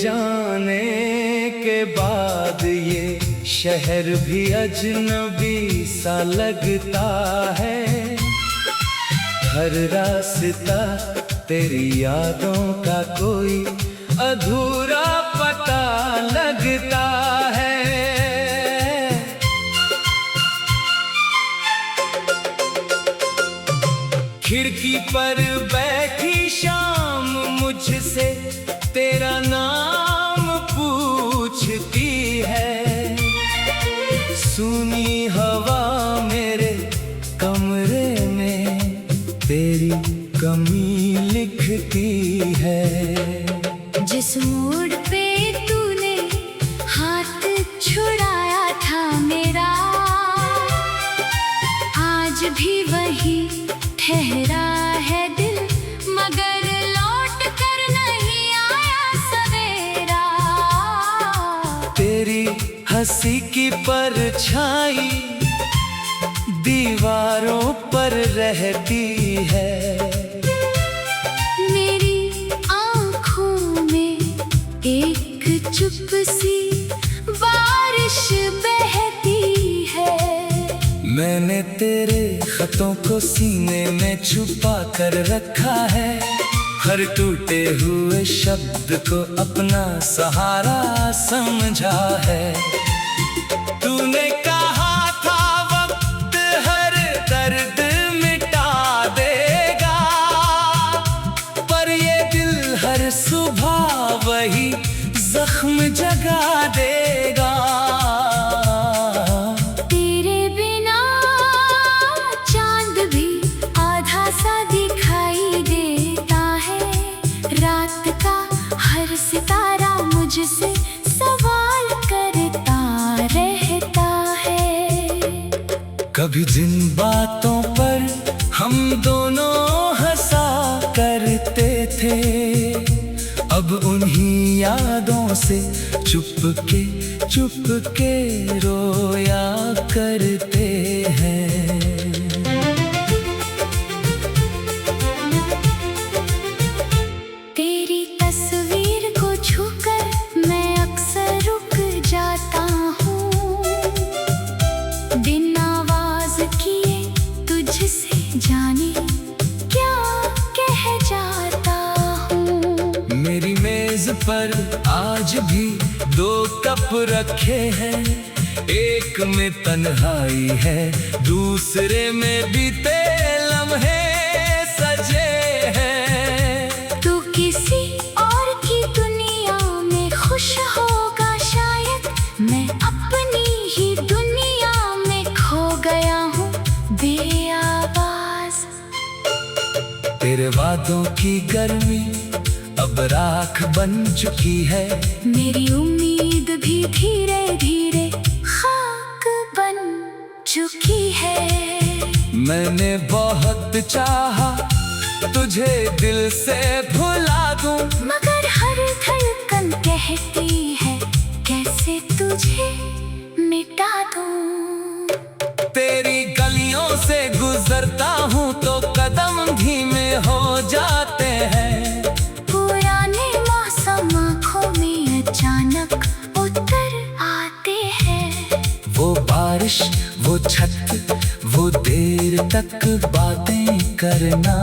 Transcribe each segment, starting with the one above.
जाने के बाद ये शहर भी अजनबी सा लगता है। हर रास्ता तेरी यादों का कोई अधूरा पता लगता है। खिड़की पर बैठी शाम मुझसे तेरा नाम पूछती है। सूनी हवा मेरे कमरे में तेरी कमी लिखती है। जिस मोड़ पे तूने हाथ छुड़ाया था मेरा, आज भी वही ठहरा है दिल, मगर लौट कर नहीं आया सवेरा। तेरी हंसी की परछाई दीवारों पर रहती है। मेरी आँखों में एक चुप सी बारिश बहती है। मैंने तेरे खतों को सीने में छुपा कर रखा है। हर टूटे हुए शब्द को अपना सहारा समझा है। तूने कहा था वक्त हर दर्द मिटा देगा, पर ये दिल हर सुबह वही जख्म जगा देगा। हर सितारा मुझसे सवाल करता रहता है। कभी जिन बातों पर हम दोनों हंसा करते थे, अब उन्हीं यादों से चुपके रोया करते हैं। जाने क्या कह जाता हूँ। मेरी मेज पर आज भी दो कप रखे हैं। एक में तन्हाई है, दूसरे में बीते लम्हे सजे हैं। तू किसी और की दुनिया में खुश होगा शायद, मैं अपनी ही दुनिया में खो गया हूँ बेआवाज़। तेरे वादों की गर्मी अब राख बन चुकी है। मेरी उम्मीद भी धीरे धीरे खाक बन चुकी है। मैंने बहुत चाहा तुझे दिल से भुला दूं, मगर हर धड़कन कहती है कैसे तुझे मिटा दूं। तेरी गलियों से गुजरता हूँ तो कदम धीमे हो जाते हैं। पुराने मौसम आँखों में अचानक उतर आते हैं। वो बारिश, वो छत, वो देर तक बातें करना,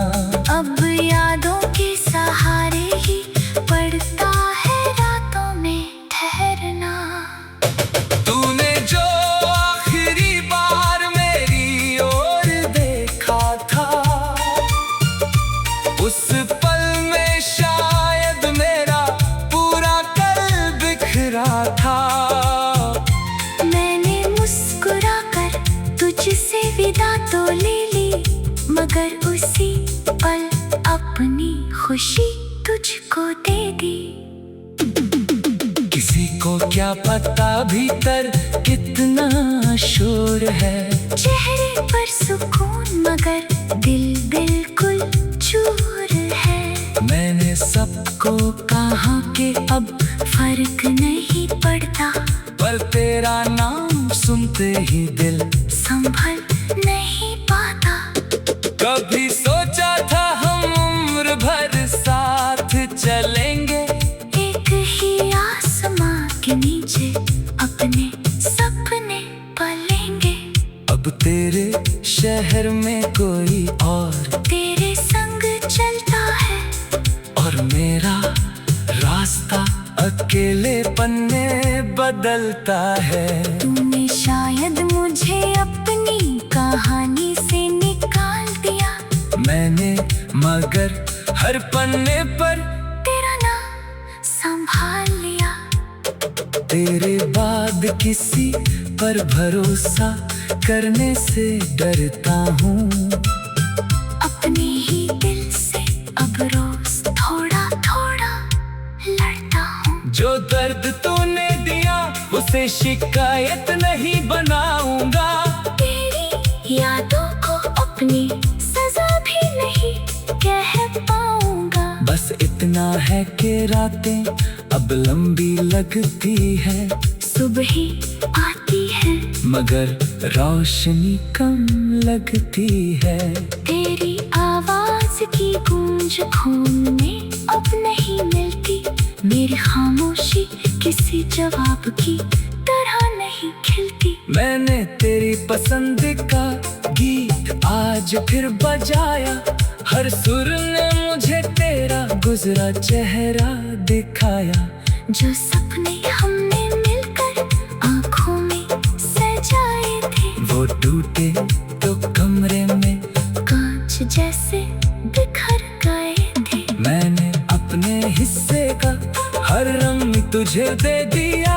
अब यादों के सहारे ही पड़ता है रातों में ठहरना। तूने जो आखिरी बार मेरी ओर देखा था, उस पल में शायद मेरा पूरा कल बिखरा था। मैंने मुस्कुरा कर तुझसे विदा तो ले ली, मगर उसी पल अपनी खुशी तुझको दे दी। किसी को क्या पता भीतर कितना शोर है। चेहरे पर सुकून मगर दिल बिल्कुल चूर है। मैंने सबको कहा कि अब फर्क नहीं पड़ता, पर तेरा नाम सुनते ही दिल संभल नहीं पाता। कभी सोचा था हम उम्र भर साथ चलेंगे, एक ही तेरे शहर में कोई और तेरे संग चलता है, और मेरा रास्ता अकेलेपन में बदलता है। तूने शायद मुझे अपनी कहानी से निकाल दिया, मैंने मगर हर पन्ने पर तेरा नाम संभाल लिया। तेरे बाद किसी पर भरोसा करने से डरता हूँ। अपने ही दिल से अब रोज थोड़ा थोड़ा लड़ता हूँ। जो दर्द तूने दिया उसे शिकायत नहीं बनाऊंगा। तेरी यादों को अपनी सजा भी नहीं कह पाऊंगा। बस इतना है कि रातें अब लंबी लगती है, सुबह ही आती है मगर रोशनी कम लगती है। तेरी आवाज की गूंज खून में अब नहीं मिलती। मेरी खामोशी किसी जवाब की तरह नहीं खिलती। मैंने तेरी पसंद का गीत आज फिर बजाया, हर सुर ने मुझे तेरा गुजरा चेहरा दिखाया। जो सपने हमने मिलकर आंखों में सजाए थे, वो टूटे तो कमरे में कांच जैसे बिखर गए थे। मैंने अपने हिस्से का हर रंग तुझे दे दिया।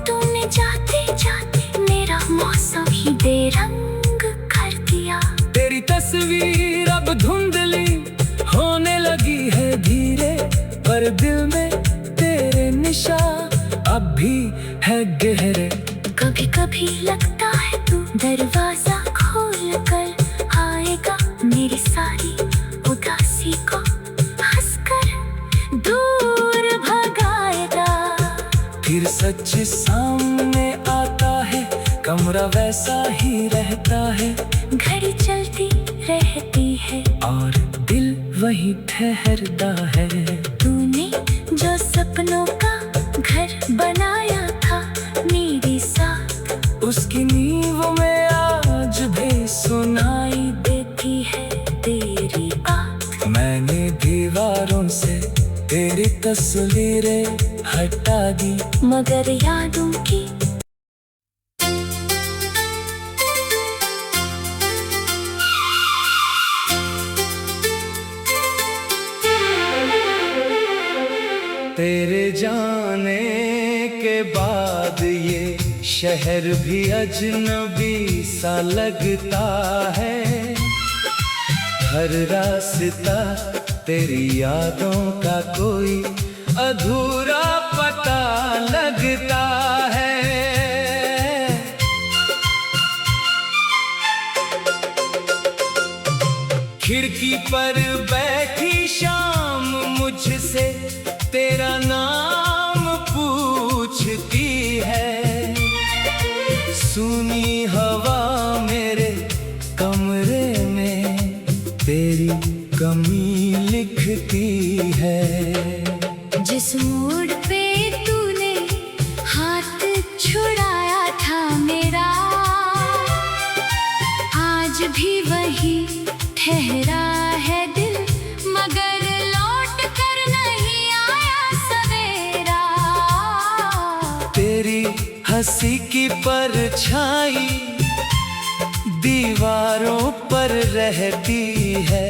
तूने जाते जाते मेरा मौसम ही बेरंग कर दिया। तेरी तस्वीर अब धुंधली होने लगी है धीरे, पर दिल में तेरे निशान अब भी है गहरे। कभी कभी लगता है तू दरवाजा खोल कर आएगा, मेरी सारी उदासी को हंसकर दूर भगाएगा। फिर सच सामने आता है, कमरा वैसा ही रहता है, घड़ी चलती रहती है और दिल वही ठहरता है। तूने जो सपनों का घर बनाया था मेरे साथ, उसकी नींव में आज भी सुनाई देती है तेरी बात। मैंने दीवारों से तेरी तस्वीरें हटा दी, मगर यादों की तेरे जाने के बाद ये शहर भी अजनबी सा लगता है। हर रास्ता तेरी यादों का कोई अधूरा पता लगता है। खिड़की पर बैठी शाम मुझसे तेरा नाम पूछती है। सूनी हवा मेरे कमरे में तेरी कमी लिखती है। जिस मोड़ पे तूने हाथ छुड़ाया था मेरा, आज भी वही ठहरा है दिल, मगर लौट कर नहीं आया सवेरा। तेरी हंसी की परछाई दीवारों पर रहती है।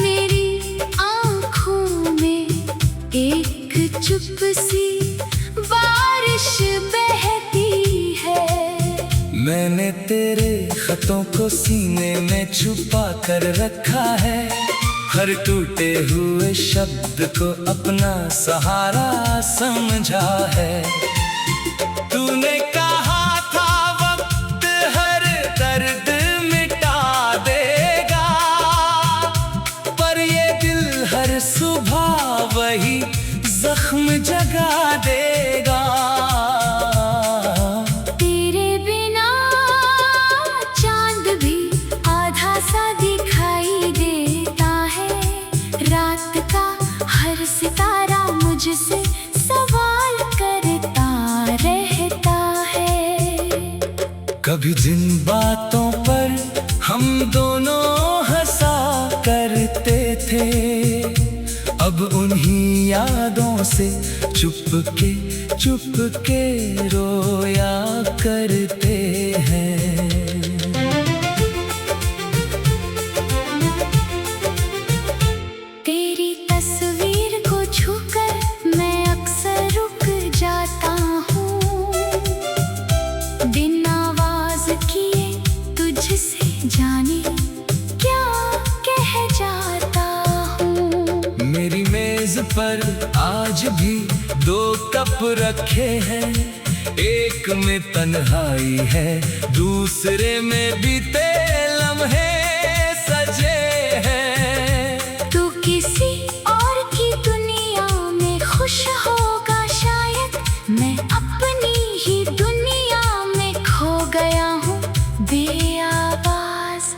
मेरी आँखों में एक चुप सी बारिश बहती है। मैंने तेरे खतों को सीने में छुपा कर रखा है, हर टूटे हुए शब्द को अपना सहारा समझा है। तूने कहा था वक्त हर दर्द मिटा देगा, पर ये दिल हर सुबह वही जख्म जगा देगा। तेरे बिना चांद भी आधा सा दिखाई देता है। रात का हर सितारा मुझसे सवाल करता कभी जिन बातों पर हम दोनों हंसा करते थे, अब उन्हीं यादों से चुप के रोया करते हैं। तेरी तस्वीर को छूकर मैं अक्सर रुक जाता हूँ, बिन आवाज किए तुझसे जाने क्या कह जाता हूँ। मेरी मेज पर आज भी 2 कप रखे हैं, एक में तन्हाई है, दूसरे में बीते लम्हे सजे हैं। तू किसी और की दुनिया में खुश होगा शायद, मैं अपनी ही दुनिया में खो गया हूँ बेआवाज।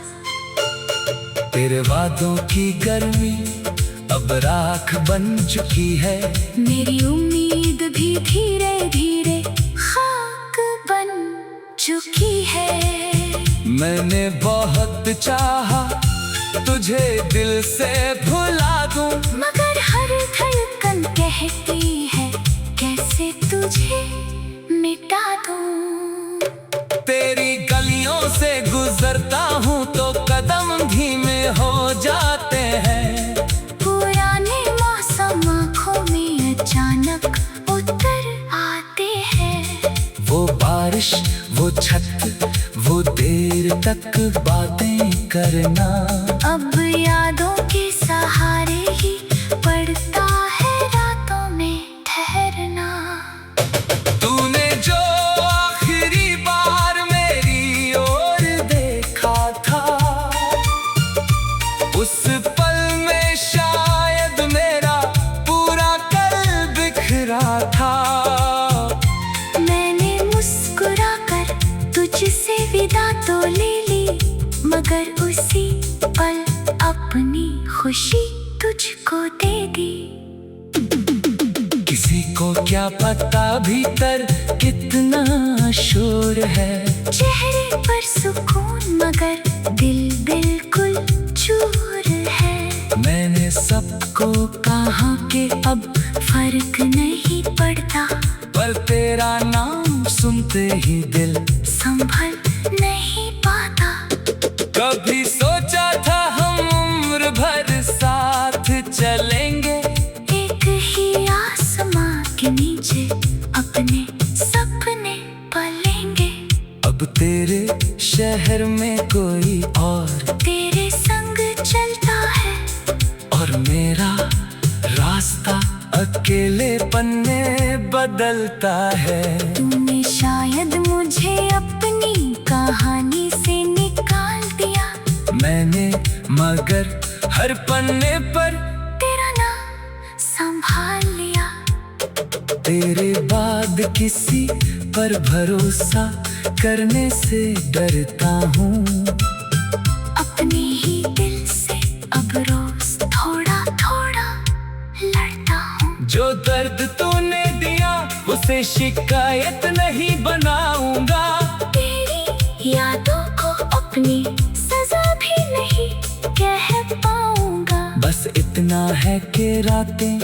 तेरे वादों की गर्मी अब राख बन चुकी है, मेरी उम्मीद भी धीरे धीरे खाक बन चुकी है। मैंने बहुत चाहा तुझे दिल से भुला दूं, मगर हर धड़कन कहती है कैसे तुझे मिटा दूं। तेरी गलियों से गुजरता हूँ तो कदम धीमे हो जाते हैं, पुराने मौसम आँखों में अचानक उतर आते हैं। वो बारिश, वो छत, वो देर तक बातें करना, अब यादों के सहारे ही पड़ता है रातों में ठहरना। तूने जो आखिरी बार मेरी ओर देखा था, उस पल में शायद मेरा पूरा कल बिखरा था। मैंने मुस्कुरा कर तुझसे विदा तो ले ली, मगर उसी पल अपनी खुशी तुझको दे दी। किसी को क्या पता भीतर कितना शोर है, चेहरे पर सुकून मगर दिल बिल्कुल चूर है। मैंने सबको कहा कि अब फर्क नहीं पड़ता, पर तेरा नाम सुनते ही दिल संभल नहीं पाता। कभी सोचा था हम उम्र भर साथ चलेंगे, एक ही आसमां के नीचे अपने सपने पालेंगे। अब तेरे शहर में कोई और तेरे संग चलता है, और मेरा रास्ता अकेलेपन में बदलता है। तूने शायद मुझे अपनी कहानी से निकाल दिया, मैंने मगर हर पन्ने पर तेरा नाम संभाल लिया। तेरे बाद किसी पर भरोसा करने से डरता हूँ, अपने ही दिल से अब रोज थोड़ा थोड़ा लड़ता हूँ। जो दर्द तूने दिया उसे शिकायत नहीं बनाऊंगा, तेरी यादों को अपनी सजा भी नहीं कह पाऊंगा। बस इतना है कि रातें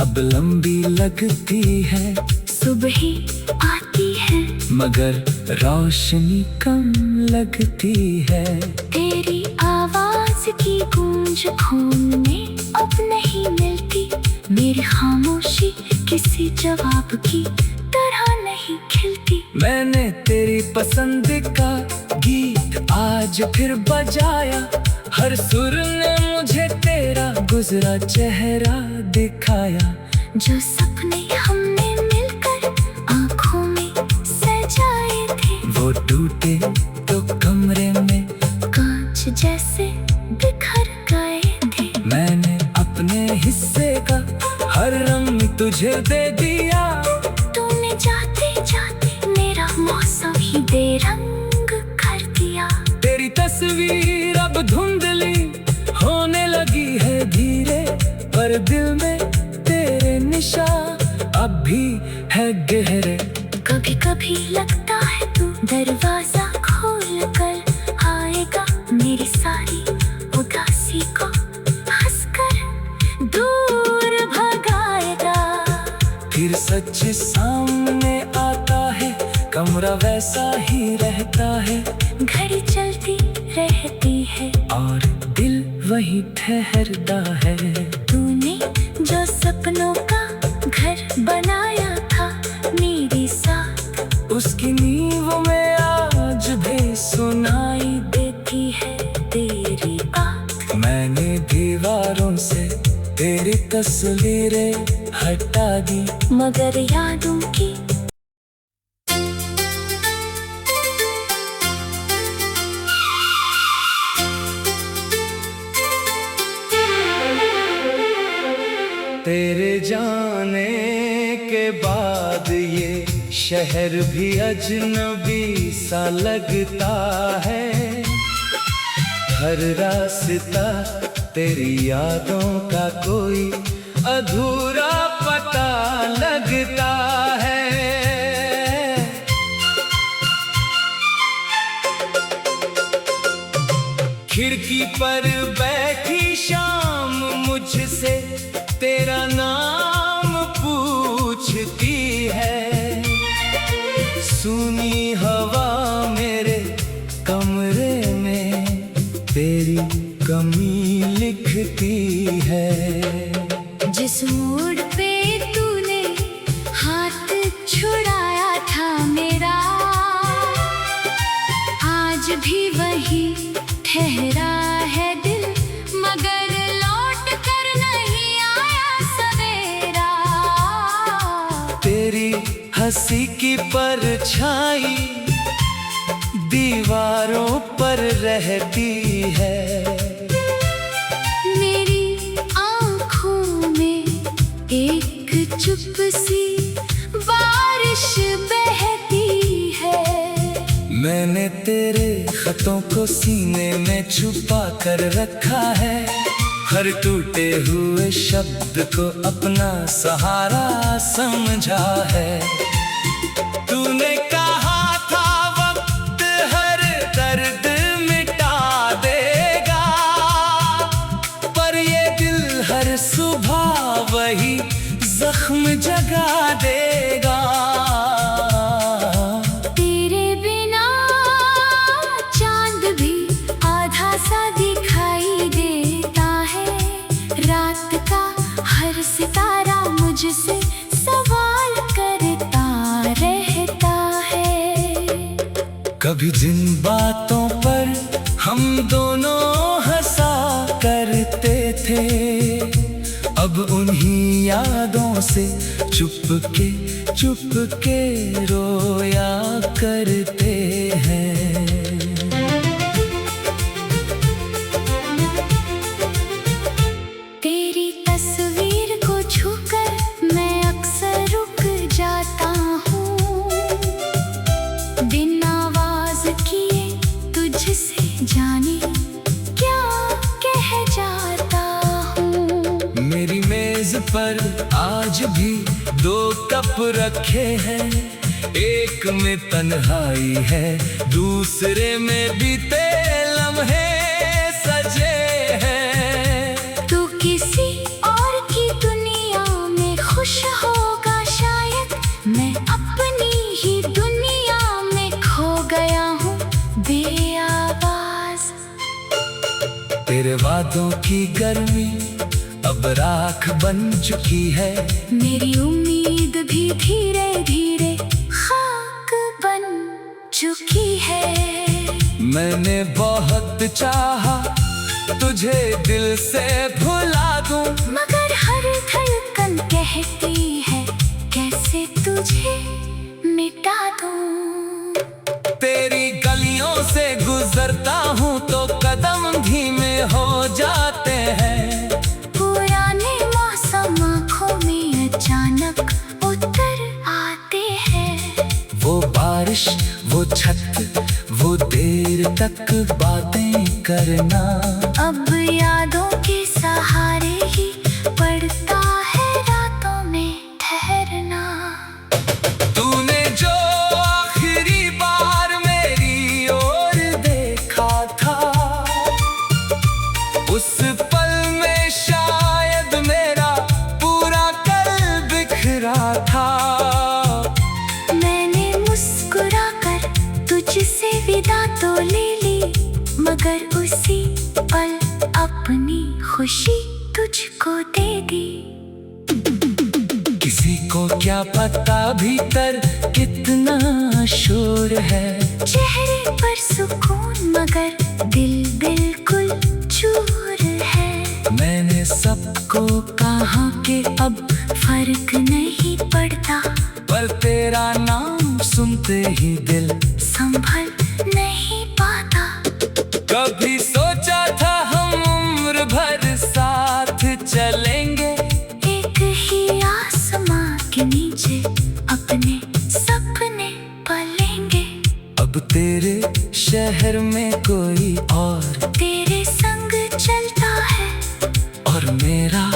अब लंबी लगती है, सुबह आती है मगर रोशनी कम लगती है। तेरी आवाज की गूंज खून में अब नहीं मिलती, मेरी खामोशी किसी जवाब की तरह नहीं खिलती। मैंने तेरी पसंद का गीत आज फिर बजाया, हर सुर ने मुझे तेरा गुजरा चेहरा दिखाया। जो सपने हमने मिलकर आँखों में सजाए थे, वो टूटे तो कमरे में कांच जैसे बिखर गए थे। मैंने अपने हिस्से का हर रंग तुझे दे दिया, तूने जाते जाते मेरा मौसम ही बेरंग कर दिया। तेरी तस्वीर अब धुंधली होने लगी है धीरे, पर दिल में तेरे निशान अब भी है गहरे। कभी कभी लगता है तू दरवाजा संभाल कर आएगा मेरी सारी उदासी को हंसकर दूर भगाएगा। फिर सच सामने आता है, कमरा वैसा ही रहता है, घड़ी चलती रहती है और दिल वही ठहरता है। तूने जो सपनों का घर बनाया था मेरे साथ, उसकी नींव में आज भी सुनाई देती है तेरी बात। मैंने दीवारों से तेरी तस्वीरें हटा दी, मगर यादों की तेरे जाने के बाद ये शहर भी अजनबी सा लगता है। हर रास्ता तेरी यादों का कोई अधूरा पता लगता है। खिड़की पर बैठी शाम मुझसे तेरा नाम पूछती है। सूनी हवा मेरे कमरे में तेरी कमी लिखती है। जिस मोड़ पे तूने हाथ छुड़ाया था मेरा, आज भी वही ठहरा है दिल, मगर लौट कर नहीं आया सवेरा। तेरी हंसी की परछाई दीवारों पर रहती है। मेरी आँखों में एक चुप सी बारिश बहती है। मैंने तेरे खतों को सीने में छुपा कर रखा है। हर टूटे हुए शब्द को अपना सहारा समझा है। तूने कहा था वक्त हर दर्द मिटा देगा, पर ये दिल हर सुबह वही जख्म जगा देगा। तेरे बिना चांद भी आधा सा दिखाई देता है। रात का हर सितारा मुझसे सवाल करता रहता है। कभी जिन बातों पर हम दोनों हंसा करते थे, अब उन्हीं यादों से चुपके रोया करते हैं। तेरी तस्वीर को छूकर मैं अक्सर रुक जाता हूँ। बिन आवाज किए तुझसे जाने क्या कह जाता हूँ। मेरी मेज पर आज भी 2 कप रखे हैं, एक में तन्हाई है, दूसरे में बीते लम्हे सजे हैं। तू किसी और की दुनिया में खुश होगा शायद, मैं अपनी ही दुनिया में खो गया हूँ बेआवाज। तेरे वादों की गर्मी अब राख बन चुकी है। मेरी उम्मीद भी धीरे धीरे खाक बन चुकी है। मैंने बहुत चाहा तुझे दिल से भुला दूं, मगर हर धड़कन कहती है कैसे तुझे मिटा दूं। तेरी गलियों से गुजरता हूँ तो कदम धीमे हो जाते हैं। पुराने मौसम आँखों में अचानक उतर आते हैं। वो बारिश, वो छत, वो देर तक बातें करना, अब यादों के सहारे ही पड़ता है रातों में ठहरना। तूने जो आखिरी बार मेरी ओर विदा तो ले ली, मगर उसी पल अपनी खुशी तुझको दे दी। किसी को क्या पता भीतर कितना शोर है, चेहरे पर सुकून मगर दिल बिल्कुल चूर है। मैंने सबको कहा कि अब फर्क नहीं पड़ता, पर तेरा नाम सुनते ही दिल संभल नहीं पाता। कभी सोचा था हम उम्र भर साथ चलेंगे, एक ही आसमां के नीचे अपने सपने पालेंगे। अब तेरे शहर में कोई और तेरे संग चलता है, और मेरा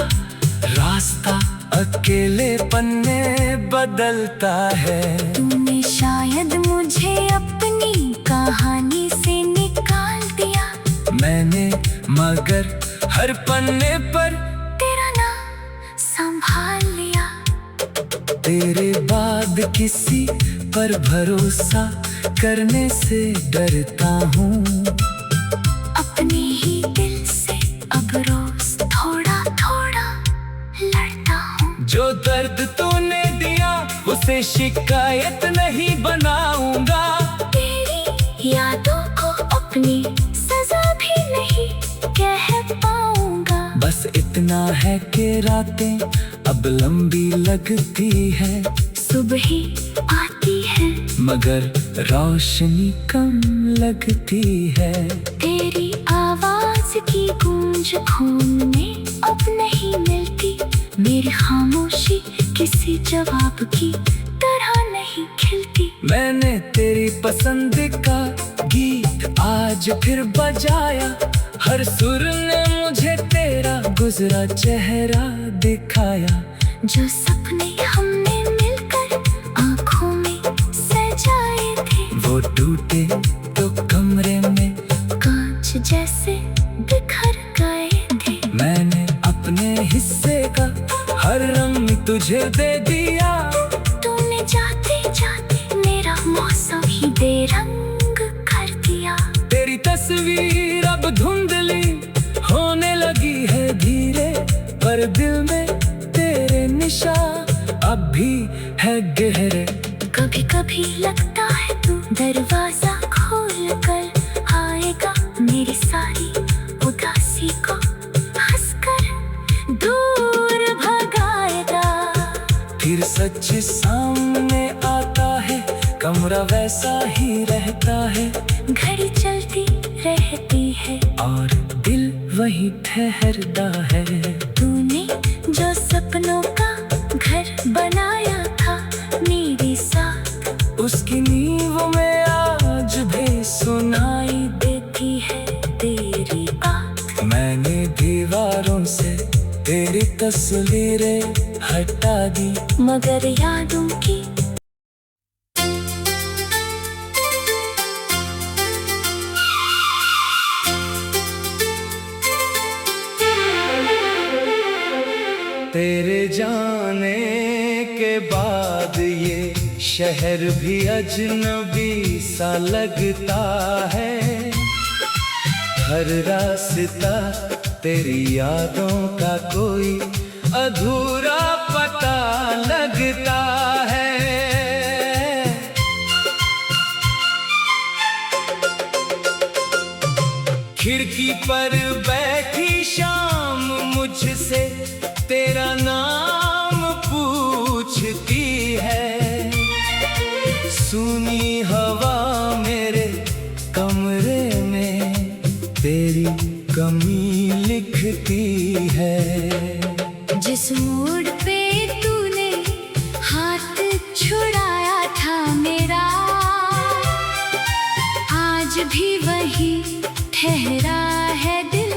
रास्ता अकेलेपन में बदलता है। तूने शायद मुझे अपनी कहानी से निकाल दिया, मैंने मगर हर पन्ने पर तेरा नाम संभाल लिया। तेरे बाद किसी पर भरोसा करने से डरता हूँ, अपने ही दिल से अब रोज थोड़ा थोड़ा लड़ता हूँ। जो दर्द तूने दिया उसे शिकायत नहीं बनाऊंगा, तेरी यादों को अपनी सजा भी नहीं कह पाऊंगा। बस इतना है कि रातें अब लंबी लगती है, सुबह ही आती है मगर रोशनी कम लगती है। तेरी आवाज की गूंज खून में अब नहीं मिलती, मेरी खामोशी किसी जवाब की तरह नहीं खिलती। मैंने तेरी पसंद का गीत आज फिर बजाया, हर सुर ने मुझे तेरा गुजरा चेहरा दिखाया। जो सपने हमने मिलकर आंखों में सजाए थे, वो टूटे तो कमरे में कांच जैसे बिखर गए थे। मैंने अपने हिस्से का हर रंग तुझे दे दिया, तूने जाते जाते मेरा मौसम ही बेरंग कर दिया। तेरी तस्वीर अब धुंधली होने लगी है धीरे, पर दिल में तेरे निशान अब भी है गहरे। कभी कभी लगता है तू दरवाजा खोल कर आएगा, मेरी सारी उदासी को हंसकर दूर भगाएगा। फिर सच सामने आता है, कमरा वैसा ही रहता है, घड़ी चलती रहती है और दिल वहीं ठहरता है। तूने जो सपनों का घर बनाया था मेरे साथ, उसकी नींव में आज भी सुनाई देती है तेरी बात। मैंने दीवारों से तेरी तस्वीरें हटा दी, मगर यादों की तेरे जाने के बाद ये शहर भी अजनबी सा लगता है। हर रास्ता तेरी यादों का कोई अधूरा पता लगता है। खिड़की पर बैठी शाम मुझसे तेरा नाम पूछती है, सूनी हवा मेरे कमरे में तेरी कमी लिखती है। जिस मोड़ पे तूने हाथ छुड़ाया था मेरा, आज भी वही ठहरा है दिल,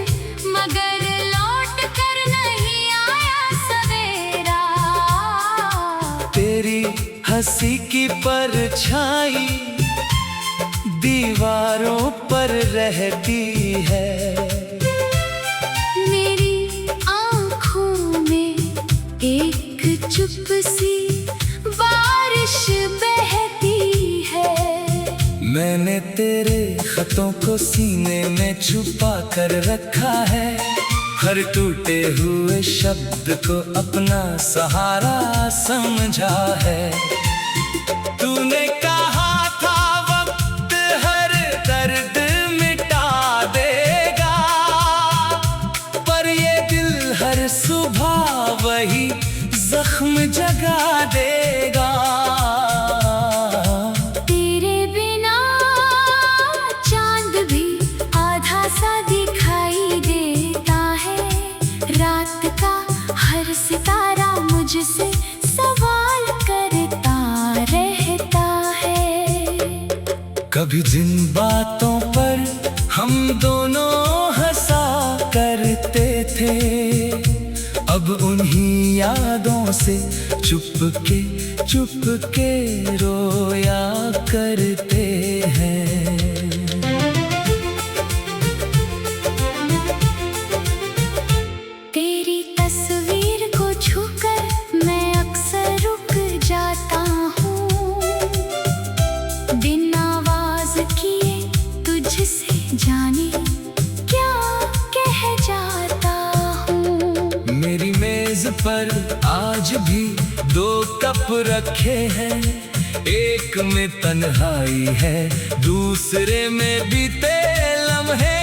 मगर लौट कर नहीं आया सवेरा। तेरी हंसी की परछाई दीवारों पर रहती है, मेरी आँखों में एक चुप सी बारिश बहती है। मैंने तेरे खतों को सीने में छुपा कर रखा है, हर टूटे हुए शब्द को अपना सहारा समझा है। तूने कहा था वक्त हर दर्द मिटा देगा, पर ये दिल हर सुबह वही जख्म जगा देगा। तेरे बिना चांद भी आधा सा दिखाई देता है, रात का हर सितारा मुझसे सवाल करता रहता है। कभी जिन बातों पर हम दोनों हंसा करते थे, अब उन्हीं यादों से चुपके चुपके रोया करते हैं। तेरी तस्वीर को छूकर मैं अक्सर रुक जाता हूँ, बिन आवाज किए तुझसे जाने क्या कह जाता हूँ। मेरी मेज पर आज भी 2 कप रखे हैं, एक में तन्हाई है, दूसरे में बीते लम्हे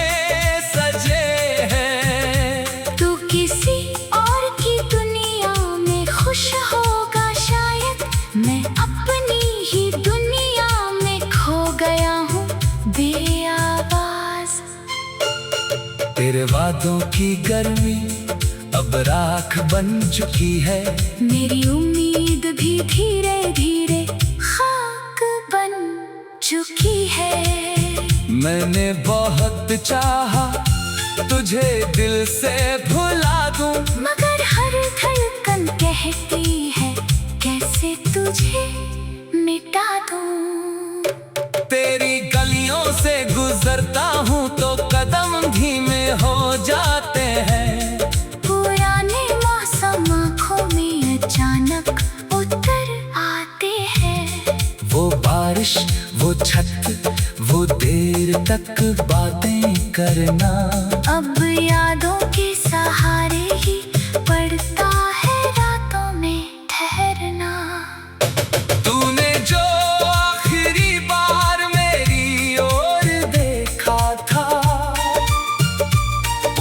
सजे हैं। तू किसी और की दुनिया में खुश होगा शायद, मैं अपनी ही दुनिया में खो गया हूँ बेआवाज। तेरे वादों की गर्मी अब राख बन चुकी है, मेरी उम्मीद भी धीरे धीरे खाक बन चुकी है। मैंने बहुत चाहा तुझे दिल से भुला दूं, मगर हर धड़कन कहती है कैसे तुझे मिटा दूं। तेरी गलियों से गुजरता हूँ तो कदम धीमे हो जाते हैं, पुराने मौसम आँखों में अचानक उतर आते हैं। वो बारिश, वो छत, वो देर तक बातें करना, अब यादों के सहारे ही पड़ता है रातों में ठहरना। तूने जो आखिरी बार मेरी ओर देखा था,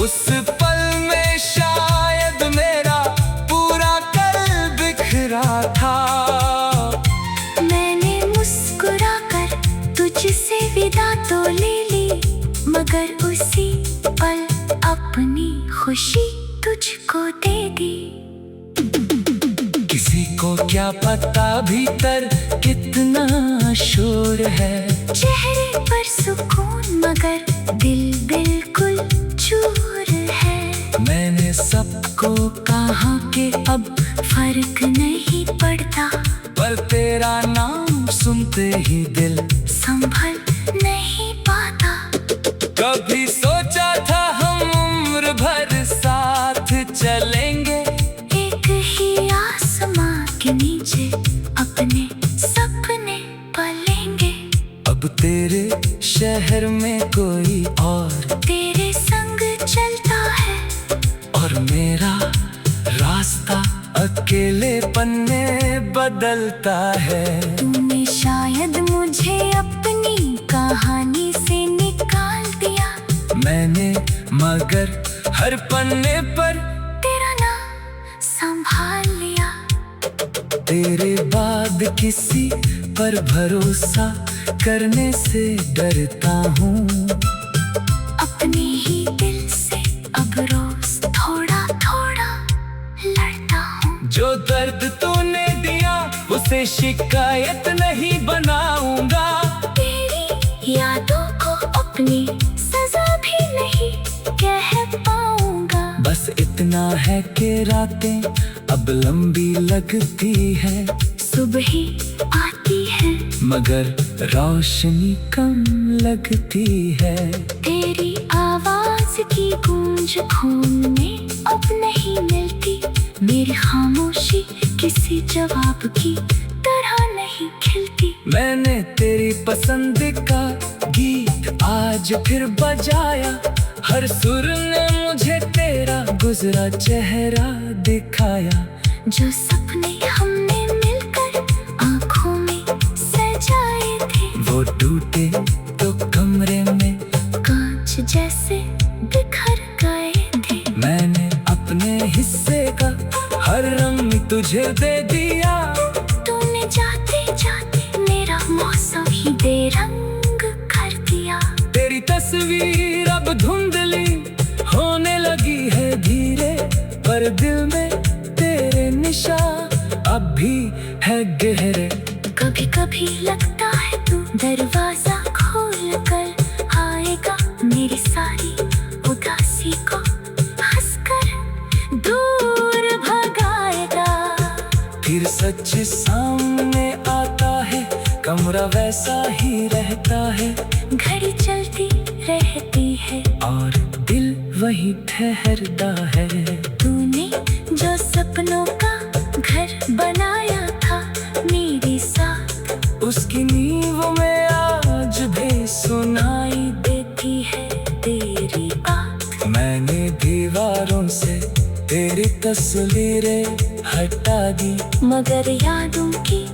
उस पल में शायद मेरा पूरा कल बिखरा था। मैंने मुस्कुरा कर तुझसे विदा तो ले ली, मगर उसी पल अपनी खुशी तुझको दे दी। किसी को क्या पता भीतर कितना शोर है, चेहरे पर सुकून मगर दिल बिल्कुल चूर है। मैंने सबको कहा कि अब फर्क नहीं पड़ता, पर तेरा नाम सुनते ही दिल संभल नहीं पाता। कभी सोचा था हम उम्र भर साथ चलेंगे, एक ही आसमां के नीचे अपने सपने पालेंगे। अब तेरे शहर में कोई और तेरे संग चलता है, और मेरा रास्ता अकेलेपन में बदलता है। तूने शायद मुझे अपनी कहानी से निकाल दिया, मैंने मगर हर पन्ने पर तेरा नाम संभाल लिया। तेरे बाद किसी पर भरोसा करने से डरता हूँ, अपने ही दिल से अब रोज थोड़ा थोड़ा लड़ता हूँ। जो दर्द तूने दिया उसे शिकायत नहीं बनाऊंगा, तेरी यादों को अपनी सजा भी नहीं कह पाऊंगा। बस इतना है कि रातें अब लंबी लगती है, सुबह आती है मगर रोशनी कम लगती है। तेरी आवाज की गूंज खून में अब नहीं मिलती, मेरी खामोशी किसी जवाब की तरह नहीं नहीं खिलती। मैंने तेरी पसंद का गीत आज फिर बजाया, हर सुर ने मुझे तेरा गुजरा चेहरा दिखाया। जो सपने हमने मिलकर आँखों में सजाए थे, वो टूटे तो कमरे में कांच जैसे बिखर गए थे। मैंने अपने हिस्से का हर रंग तुझे दे दिया। तूने जाते जाते मेरा मौसम ही बेरंग कर दिया। तेरी तस्वीर अब धुंधली होने लगी है धीरे, पर दिल में तेरे निशान अब भी है गहरे। कभी कभी लगता है तू दरवाजा खोल कर आएगा, मेरी सारी उदासी को हंसकर दूर भगाएगा। फिर सच सामने आता है, कमरा वैसा ही रहता है, घड़ी चलती रहती है और दिल वही ठहरता है। तूने जो सपनों का घर बनाया था मेरे साथ, उसकी नींव में आज भी सुनाई देती है तेरी बात। मैंने दीवारों से तेरी तस्वीरें हटा दी, मगर यादों की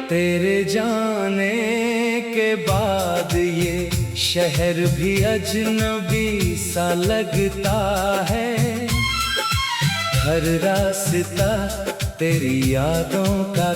तेरे जाने के बाद ये शहर भी अजनबी सा लगता है। हर रास्ता तेरी यादों का